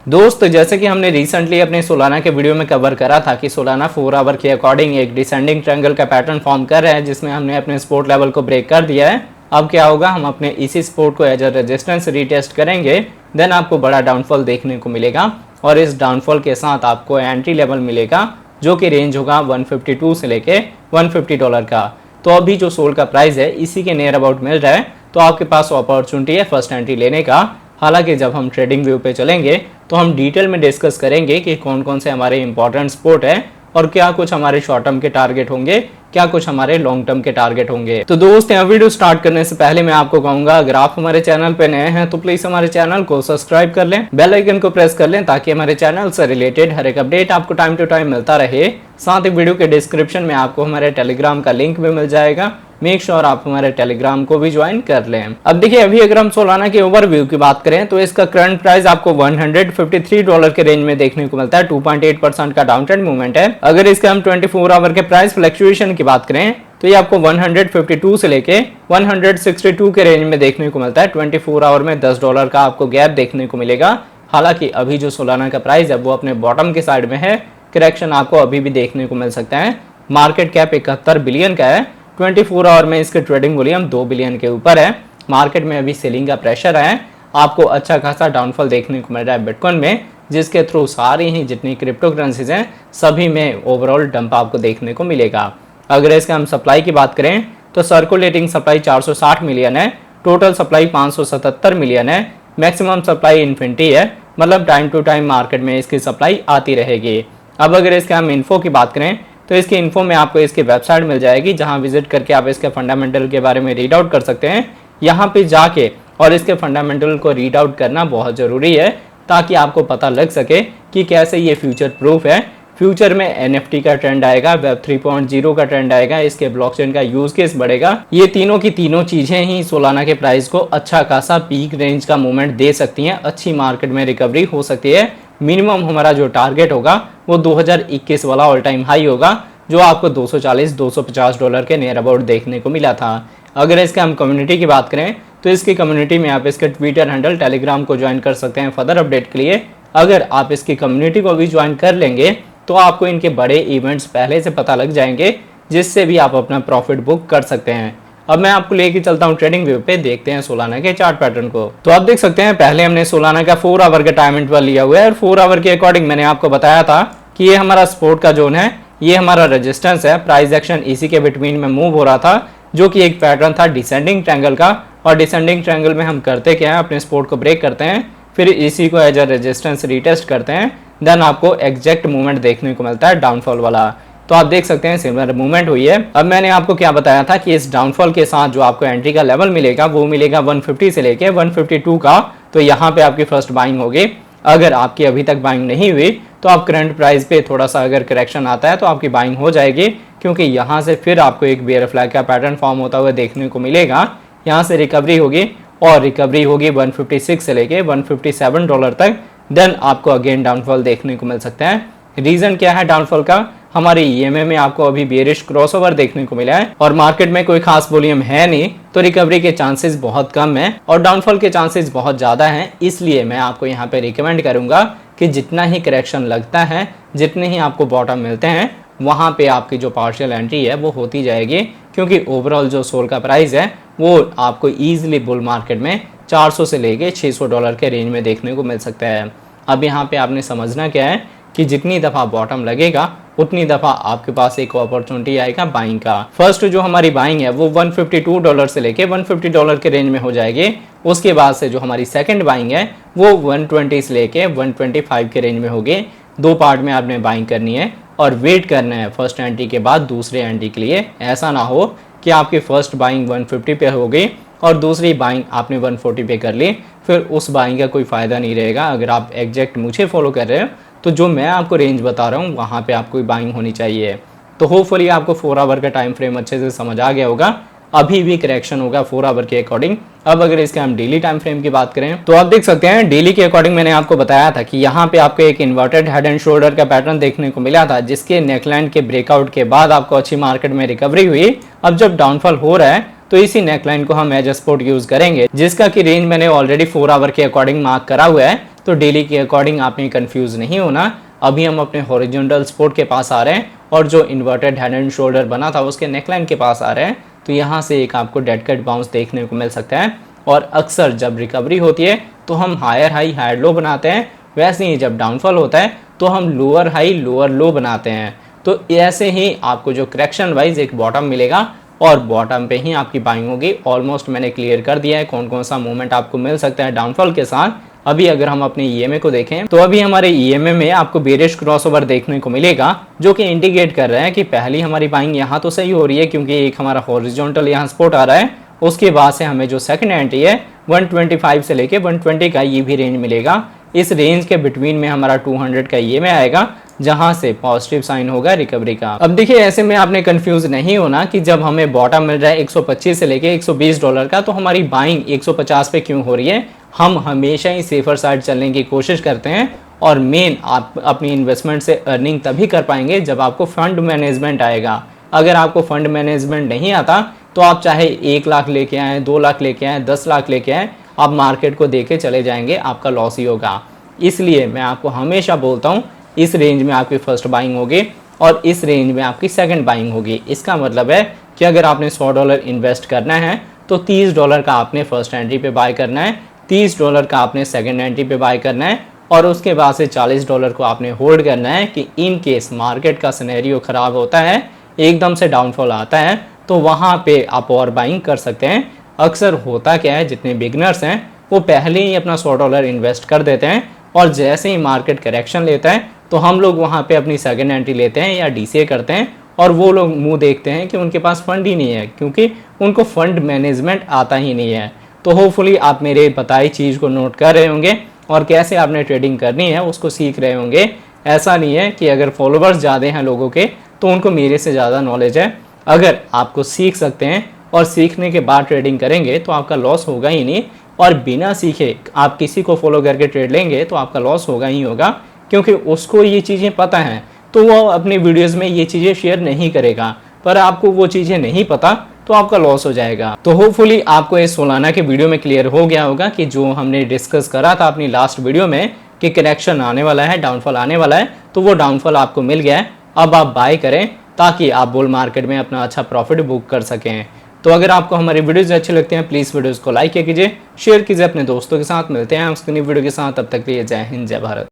दोस्त जैसे कि हमने रिसेंटली अपने सोलाना के वीडियो में कवर करा था कि सोलाना 4 आवर के अकॉर्डिंग एक डिसेंडिंग ट्रायंगल का पैटर्न फॉर्म कर रहा है, जिसमें हमने अपने सपोर्ट लेवल को ब्रेक कर दिया है। अब क्या होगा, हम अपने इसी सपोर्ट को एज अ रेजिस्टेंस रीटेस्ट करेंगे, देन आपको बड़ा डाउनफॉल देखने को मिलेगा और इस डाउनफॉल के साथ आपको एंट्री लेवल मिलेगा जो कि रेंज होगा 152 से लेके $150 का। तो अभी जो सोल का प्राइस है इसी के नियर अबाउट मिल रहा है, तो आपके पास अपॉर्चुनिटी है फर्स्ट एंट्री लेने का। हालांकि जब हम ट्रेडिंग व्यू पे चलेंगे तो हम डिटेल में डिस्कस करेंगे कि कौन कौन से हमारे इंपॉर्टेंट सपोर्ट है और क्या कुछ हमारे शॉर्ट टर्म के टारगेट होंगे, क्या कुछ हमारे लॉन्ग टर्म के टारगेट होंगे। तो दोस्त यहाँ वीडियो स्टार्ट करने से पहले मैं आपको कहूंगा, अगर आप हमारे चैनल पे नए हैं तो प्लीज हमारे चैनल को सब्सक्राइब कर लें, बेल आइकन को प्रेस कर लें ताकि हमारे चैनल से रिलेटेड हर एक अपडेट आपको टाइम टू टाइम मिलता रहे। साथ ही वीडियो के डिस्क्रिप्शन में आपको हमारे टेलीग्राम का लिंक भी मिल जाएगा, मेक श्योर आप हमारे टेलीग्राम को भी ज्वाइन कर लें। अब देखिए, अभी अगर हम सोलाना के ओवरव्यू की बात करें तो इसका करंट प्राइस आपको $153 के रेंज में देखने को मिलता है। 2.8% का डाउन ट्रेंड मूवमेंट है। अगर इसके हम 24 आवर के प्राइस फ्लक्चुएशन की बात करें तो ये आपको 152 से लेके 162 के रेंज में देखने को मिलता है। 24 आवर में $10 का आपको गैप देखने को मिलेगा। हालांकि अभी जो सोलाना का प्राइस है वो अपने बॉटम के साइड में है, करेक्शन आपको अभी भी देखने को मिल सकता है। मार्केट कैप 71 बिलियन का है। 24 आवर में इसके ट्रेडिंग वॉल्यूम 2 बिलियन के ऊपर है। मार्केट में अभी सेलिंग का प्रेशर है। आपको अच्छा खासा डाउनफॉल देखने को मिल रहा है बिटकॉइन में, जिसके थ्रू सारी ही जितनी क्रिप्टो करेंसीज हैं सभी में ओवरऑल डंप आपको देखने को मिलेगा। अगर इसके हम सप्लाई की बात करें तो सर्कुलेटिंग सप्लाई 460 मिलियन है, टोटल सप्लाई 577 मिलियन है, मैक्सिमम सप्लाई इन्फिनिटी है, मतलब टाइम टू टाइम मार्केट में इसकी सप्लाई आती रहेगी। अब अगर इसके हम इन्फो की बात करें तो इसकी इन्फो में आपको इसकी वेबसाइट मिल जाएगी, जहां विजिट करके आप इसके फंडामेंटल के बारे में रीड आउट कर सकते हैं। यहां पे जाके और इसके फंडामेंटल को रीड आउट करना बहुत ज़रूरी है ताकि आपको पता लग सके कि कैसे ये फ्यूचर प्रूफ है। फ्यूचर में NFT का ट्रेंड आएगा, वेब 3.0 का ट्रेंड आएगा, इसके ब्लॉकचेन का यूज केस बढ़ेगा। ये तीनों की तीनों चीज़ें ही सोलाना के प्राइस को अच्छा खासा पीक रेंज का मूवमेंट दे सकती हैं, अच्छी मार्केट में रिकवरी हो सकती है। मिनिमम हमारा जो टारगेट होगा वो 2021 वाला ऑल टाइम हाई होगा, जो आपको $240-250 के नियर अबाउट देखने को मिला था। अगर इसके हम कम्युनिटी की बात करें तो इसकी कम्युनिटी में आप इसके ट्विटर हैंडल, टेलीग्राम को ज्वाइन कर सकते हैं फर्दर अपडेट के लिए। अगर आप इसकी कम्युनिटी को भी ज्वाइन कर लेंगे तो आपको इनके बड़े इवेंट्स पहले से पता लग जाएंगे, जिससे भी आप अपना प्रॉफिट बुक कर सकते हैं। अब मैं आपको लेके चलता हूँ ट्रेडिंग व्यू पे, देखते हैं सोलाना के चार्ट पैटर्न को। तो आप देख सकते हैं पहले हमने सोलाना का 4 आवर का टाइम इंटरवल लिया हुआ है और 4 आवर के अकॉर्डिंग मैंने आपको बताया था कि ये हमारा सपोर्ट का जोन है, ये हमारा रेजिस्टेंस है। प्राइस एक्शन इसी के बिटवीन में मूव हो रहा था, जो कि एक पैटर्न था डिसेंडिंग ट्रायंगल का। और डिसेंडिंग ट्रायंगल में हम करते क्या है, अपने सपोर्ट को ब्रेक करते हैं, फिर इसी को एज अ रेजिस्टेंस रीटेस्ट करते हैं, देन आपको एग्जैक्ट मूवमेंट देखने को मिलता है डाउनफॉल वाला। तो आप देख सकते हैं सिमिलर मूवमेंट हुई है। अब मैंने आपको क्या बताया था कि इस डाउनफॉल के साथ जो आपको एंट्री का लेवल मिलेगा वो मिलेगा 150 से लेके 152 का। तो यहाँ पे आपकी फर्स्ट बाइंग होगी। अगर आपकी अभी तक बाइंग नहीं हुई तो आप करंट प्राइस पे थोड़ा सा अगर करेक्शन आता है तो आपकी बाइंग हो जाएगी, क्योंकि यहाँ से फिर आपको एक बेयर फ्लैग का पैटर्न फॉर्म होता हुआ देखने को मिलेगा। यहाँ से रिकवरी होगी और रिकवरी होगी 156 से लेके $157 तक, देन आपको अगेन डाउनफॉल देखने को मिल सकता है। रीजन क्या है डाउनफॉल का, हमारे EMA में आपको अभी बेरिश क्रॉसओवर देखने को मिला है और मार्केट में कोई खास वॉल्यूम है नहीं, तो रिकवरी के चांसेस बहुत कम है और डाउनफॉल के चांसेस बहुत ज़्यादा हैं। इसलिए मैं आपको यहाँ पे रिकमेंड करूँगा कि जितना ही करेक्शन लगता है, जितने ही आपको बॉटम मिलते हैं, वहाँ पे आपकी जो पार्शियल एंट्री है वो होती जाएगी, क्योंकि ओवरऑल जो सोल का प्राइस है वो आपको ईजिली बुल मार्केट में 400 से लेके $600 के रेंज में देखने को मिल सकता है। अब यहाँ पे आपने समझना क्या है कि जितनी दफ़ा बॉटम लगेगा उतनी दफ़ा आपके पास एक अपॉर्चुनिटी आएगा बाइंग का। फर्स्ट जो हमारी बाइंग है वो $152 से लेके $150 के रेंज में हो जाएगी। उसके बाद से जो हमारी सेकंड बाइंग है वो 120 से लेके 125 के रेंज में होगी। 2 पार्ट में आपने बाइंग करनी है और वेट करना है फर्स्ट एंट्री के बाद दूसरे एंट्री के लिए। ऐसा ना हो कि आपकी फर्स्ट बाइंग 150 पे हो गई और दूसरी बाइंग आपने 140 पे कर ली, फिर उस बाइंग का कोई फ़ायदा नहीं रहेगा। अगर आप एग्जैक्ट मुझे फॉलो कर रहे हो तो जो मैं आपको रेंज बता रहा हूँ वहाँ पे आपको बाइंग होनी चाहिए। तो होपफुली आपको 4 आवर का टाइम फ्रेम अच्छे से समझ आ गया होगा। अभी भी करेक्शन होगा 4 आवर के अकॉर्डिंग। अब अगर इसके हम डेली टाइम फ्रेम की बात करें तो आप देख सकते हैं डेली के अकॉर्डिंग मैंने आपको बताया था कि यहाँ पे आपको एक इन्वर्टेड हेड एंड शोल्डर का पैटर्न देखने को मिला था, जिसके नेकलाइन के ब्रेकआउट के बाद आपको अच्छी मार्केट में रिकवरी हुई। अब जब डाउनफॉल हो रहा है तो इसी नेकलाइन को हम एज सपोर्ट यूज करेंगे, जिसका की रेंज मैंने ऑलरेडी 4 आवर के अकॉर्डिंग मार्क करा हुआ है। तो डेली के अकॉर्डिंग आपने कंफ्यूज नहीं होना। अभी हम अपने हॉरिजॉन्टल सपोर्ट के पास आ रहे हैं और जो इन्वर्टेड हेड एंड शोल्डर बना था उसके नेकलाइन के पास आ रहे हैं। तो यहाँ से एक आपको डेड कट बाउंस देखने को मिल सकता है। और अक्सर जब रिकवरी होती है तो हम हायर हाई हायर लो बनाते हैं, वैसे ही जब डाउनफॉल होता है तो हम लोअर हाई लोअर लो बनाते हैं। तो ऐसे ही आपको जो करेक्शन वाइज एक बॉटम मिलेगा और बॉटम पे ही आपकी बाइंग होगी। ऑलमोस्ट मैंने क्लियर कर दिया है कौन कौन सा मूवमेंट आपको मिल सकता है डाउनफॉल के साथ। अभी अगर हम अपने ईएमए को देखें तो अभी हमारे ईएमए में आपको बेरिश क्रॉसओवर देखने को मिलेगा, जो कि इंडिकेट कर रहा है कि पहली हमारी बाइंग यहाँ तो सही हो रही है क्योंकि एक हमारा हॉरिजॉन्टल यहाँ सपोर्ट आ रहा है। उसके बाद से हमें जो सेकंड एंट्री है 125 से लेके 120 का ये भी रेंज मिलेगा। इस रेंज के बिटवीन में हमारा 200 का ये में आएगा, जहां से पॉजिटिव साइन होगा रिकवरी का। अब देखिए ऐसे में आपने कंफ्यूज नहीं होना कि जब हमें बॉटम मिल रहा है 125 से लेके 120 डॉलर का तो हमारी बाइंग 150 पे क्यों हो रही है। हम हमेशा ही सेफर साइड चलने की कोशिश करते हैं और मेन आप अपनी इन्वेस्टमेंट से अर्निंग तभी कर पाएंगे जब आपको फंड मैनेजमेंट आएगा। अगर आपको फंड मैनेजमेंट नहीं आता तो आप चाहे 1 लाख लेके आए, 2 लाख लेके आए, 10 लाख लेके आए, आप मार्केट को देके चले जाएंगे, आपका लॉस ही होगा। इसलिए मैं आपको हमेशा बोलता हूँ इस रेंज में आपकी फर्स्ट बाइंग होगी और इस रेंज में आपकी सेकंड बाइंग होगी। इसका मतलब है कि अगर आपने $100 इन्वेस्ट करना है तो $30 का आपने फर्स्ट एंट्री पे बाय करना है, $30 का आपने सेकंड एंट्री पे बाय करना है और उसके बाद से $40 को आपने होल्ड करना है कि इन केस मार्केट का सिनेरियो ख़राब होता है, एकदम से डाउनफॉल आता है, तो वहाँ पे आप और बाइंग कर सकते हैं। अक्सर होता क्या है, जितने बिगनर्स हैं वो पहले ही अपना $100 इन्वेस्ट कर देते हैं और जैसे ही मार्केट करेक्शन लेता है तो हम लोग वहाँ पे अपनी सेकंड एंट्री लेते हैं या डीसीए करते हैं और वो लोग मुंह देखते हैं कि उनके पास फंड ही नहीं है क्योंकि उनको फंड मैनेजमेंट आता ही नहीं है। तो होपफुली आप मेरे बताई चीज़ को नोट कर रहे होंगे और कैसे आपने ट्रेडिंग करनी है उसको सीख रहे होंगे। ऐसा नहीं है कि अगर फॉलोवर्स ज़्यादा हैं लोगों के तो उनको मेरे से ज़्यादा नॉलेज है। अगर आपको सीख सकते हैं और सीखने के बाद ट्रेडिंग करेंगे तो आपका लॉस होगा ही नहीं, और बिना सीखे आप किसी को फॉलो करके ट्रेड लेंगे तो आपका लॉस होगा ही होगा क्योंकि उसको ये चीज़ें पता हैं तो वो अपने वीडियोस में ये चीज़ें शेयर नहीं करेगा। पर आपको वो चीज़ें नहीं पता तो आपका लॉस हो जाएगा। तो होपफुली आपको इस सोलाना के वीडियो में क्लियर हो गया होगा कि जो हमने डिस्कस करा था अपनी लास्ट वीडियो में कि करेक्शन आने वाला है, डाउनफॉल आने वाला है, तो वो डाउनफॉल आपको मिल गया है। अब आप बाय करें ताकि आप बुल मार्केट में अपना अच्छा प्रॉफिट बुक कर सकें। तो अगर आपको हमारी वीडियोज़ अच्छे लगते हैं प्लीज़ वीडियोज़ को लाइक कीजिए, शेयर कीजिए अपने दोस्तों के साथ। मिलते हैं उसकी नई वीडियो के साथ, तब तक के लिए जय हिंद जय भारत।